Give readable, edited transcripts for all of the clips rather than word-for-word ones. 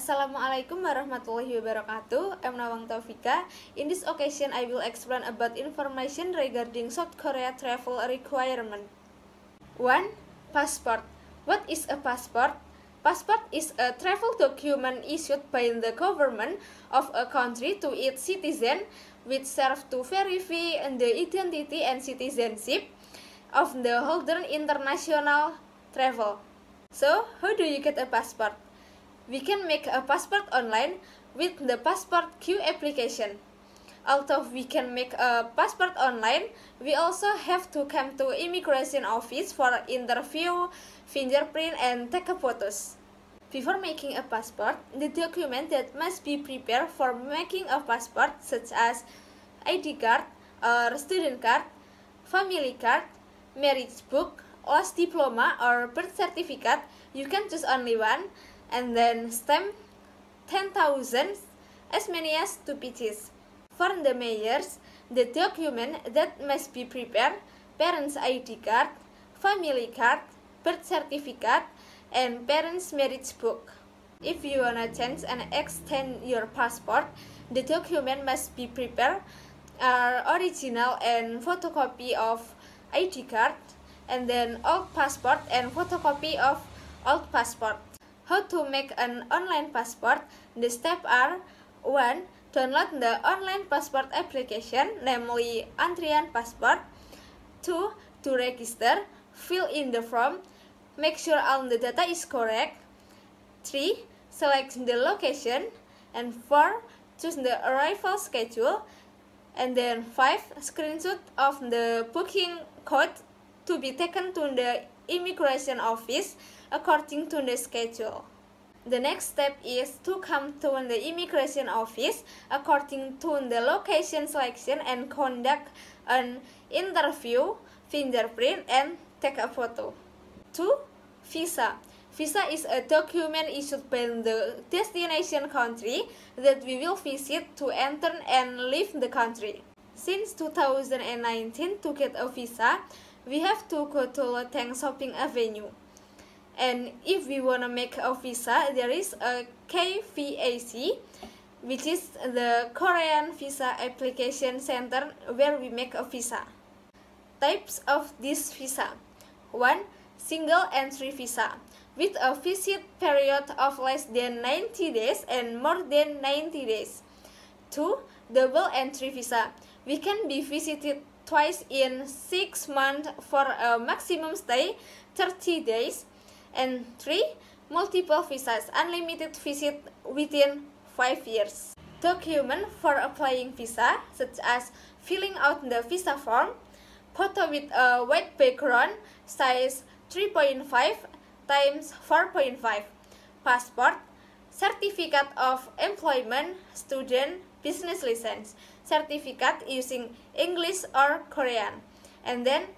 Assalamualaikum warahmatullahi wabarakatuh. I'm Nawang Taufika. In this occasion, I will explain about information regarding South Korea travel requirement. 1. Passport. What is a passport? Passport is a travel document issued by the government of a country to its citizen, which serves to verify the identity and citizenship of the holder in international travel. So, how do you get a passport? We can make a passport online with the Passport Q application. Although we can make a passport online, we also have to come to immigration office for interview, fingerprint, and take photos. Before making a passport, the document that must be prepared for making a passport, such as ID card or student card, family card, marriage book, last diploma, or birth certificate, you can choose only one, and then stamp 10,000, as many as 2 pages. For the mayors, the document that must be prepared: parents' ID card, family card, birth certificate, and parents' marriage book. If you wanna change and extend your passport, the document must be prepared original and photocopy of ID card, and then old passport and photocopy of old passport. How to make an online passport? The steps are: 1. Download the online passport application, namely Antrian Passport. 2. To register, fill in the form, make sure all the data is correct. 3. Select the location. And 4. Choose the arrival schedule. And then 5. Screenshot of the booking code to be taken to the immigration office according to the schedule. The next step is to come to the immigration office according to the location selection and conduct an interview, fingerprint, and take a photo. 2. Visa. Visa is a document issued by the destination country that we will visit to enter and leave the country. Since 2019, to get a visa, we have to go to Loteng Shopping Avenue. And if we want to make a visa, there is a KVAC, which is the Korean Visa Application Center where we make a visa. Types of this visa: 1. Single entry visa, with a visit period of less than 90 days and more than 90 days. 2. Double entry visa, we can be visited twice in 6 months for a maximum stay 30 days. And 3. Multiple visas, unlimited visit within 5 years. Document for applying visa, such as filling out the visa form, photo with a white background, size 3.5 times 4.5, passport, certificate of employment, student, business license, certificate using English or Korean, and then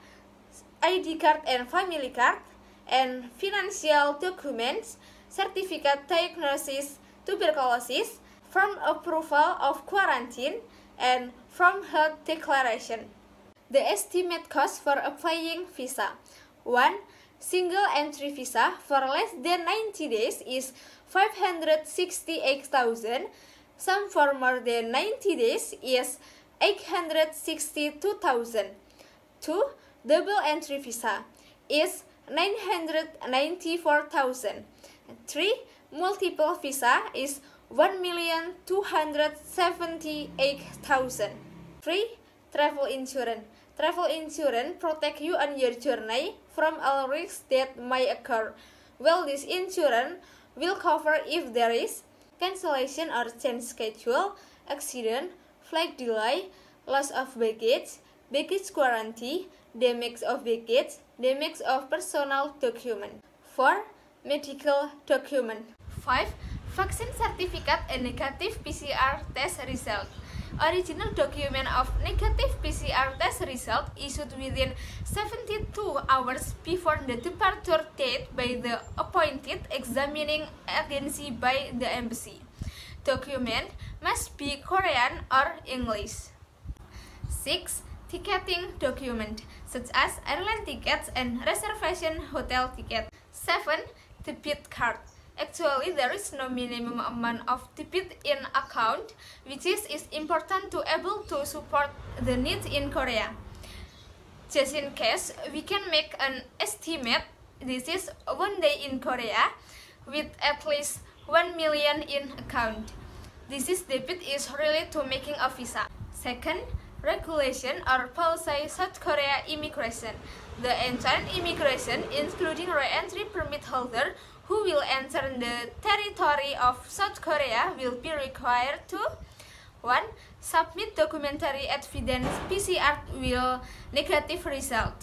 ID card and family card, and financial documents, certificate diagnosis tuberculosis, from approval of quarantine, and from health declaration. The estimate cost for applying visa: 1. Single entry visa for less than 90 days is 568,000. Some for more than 90 days is 862,000. 2. Double entry visa is 994,000. 3. Multiple visa is 1,278,000. 3. Travel insurance. Travel insurance protect you on your journey from all risks that may occur. Well, this insurance will cover if there is cancellation or change schedule, accident, flight delay, loss of baggage, baggage quarantine, damage of baggage, damage of personal document. 4. Medical document. 5. Vaccine certificate and negative PCR test result. Original document of negative PCR test result issued within 72 hours before the departure date by the appointed examining agency by the embassy. Document must be Korean or English. 6. Ticketing document, such as airline tickets and reservation hotel ticket. 7. Debit card. Actually, there is no minimum amount of debit in account, which is important to able to support the needs in Korea. Just in case, we can make an estimate. This is one day in Korea with at least 1 million in account. This is debit is related to making a visa. Second, regulation or policy South Korea immigration. The entire immigration, including re-entry permit holder who will enter the territory of South Korea, will be required to 1. Submit documentary evidence PCR will negative result.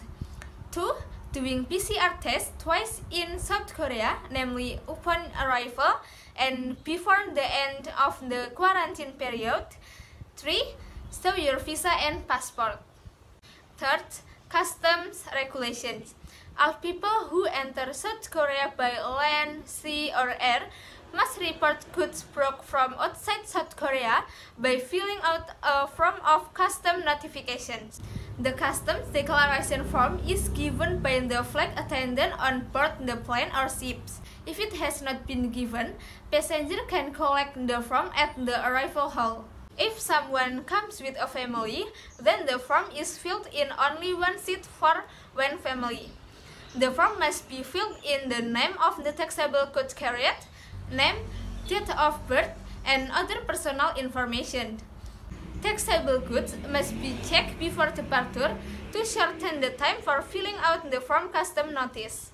2. Doing PCR test twice in South Korea, namely upon arrival and before the end of the quarantine period. 3. Show your visa and passport. Third, customs regulations. All people who enter South Korea by land, sea, or air must report goods brought from outside South Korea by filling out a form of custom notifications. The customs declaration form is given by the flight attendant on board the plane or ships. If it has not been given, passenger can collect the form at the arrival hall. If someone comes with a family, then the form is filled in only one seat for one family. The form must be filled in the name of the taxable goods carried, name, date of birth, and other personal information. Taxable goods must be checked before departure to shorten the time for filling out the form custom notice.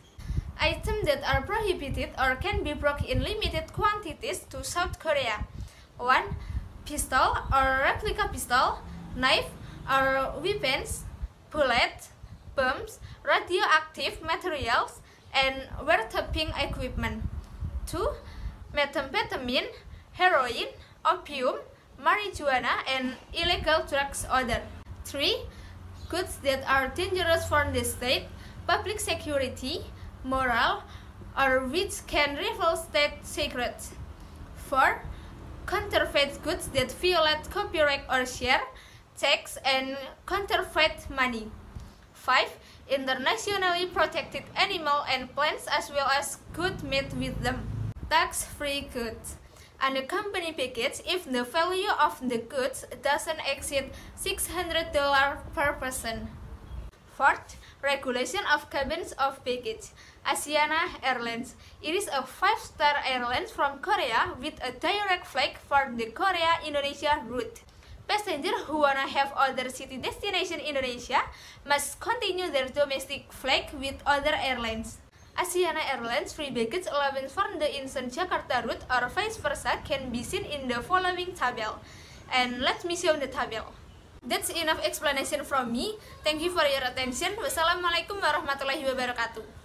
Items that are prohibited or can be brought in limited quantities to South Korea. 1. Pistol or replica pistol, knife or weapons, bullets, bombs, radioactive materials, and wiretapping equipment. 2. Methamphetamine, heroin, opium, marijuana, and illegal drugs order. 3. Goods that are dangerous for the state, public security, moral, or which can reveal state secrets. 4. Counterfeit goods that violate copyright or share, tax, and counterfeit money. 5. Internationally protected animal and plants as well as goods made with them. Tax-free goods. And the company package if the value of the goods doesn't exceed $600 per person. 4th, regulation of cabins of baggage. Asiana Airlines. It is a 5-star airline from Korea with a direct flight for the Korea-Indonesia route. Passengers who wanna have other city destination Indonesia must continue their domestic flight with other airlines. Asiana Airlines free baggage allowance for the Incheon Jakarta route or vice versa can be seen in the following table. And let me show the table. That's enough explanation from me. Thank you for your attention. Wassalamualaikum warahmatullahi wabarakatuh.